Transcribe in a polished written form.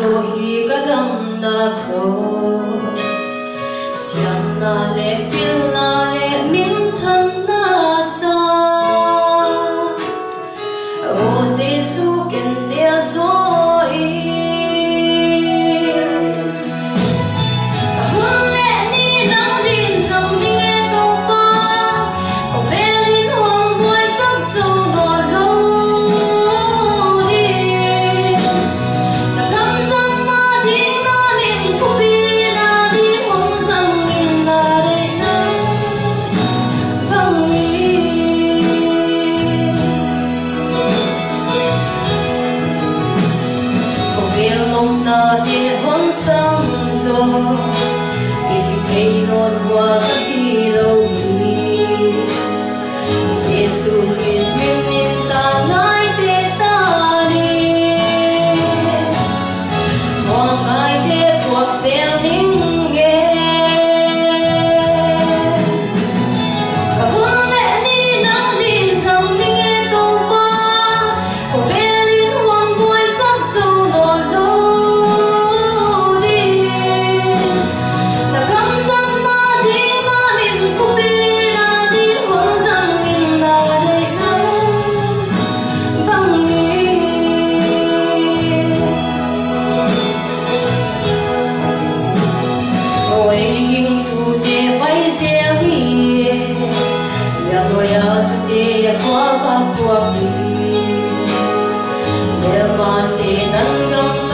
hi kadam na cross siam na le pil na le min tham na sa o Giêsu ken dia zo na te hon sam zo ki thei non wa ta hi lo hi Giêsu Christ min nin ta nai te ta ni thong ai te thuak sel ning ge qua pháp qua đi, để mà sẽ nâng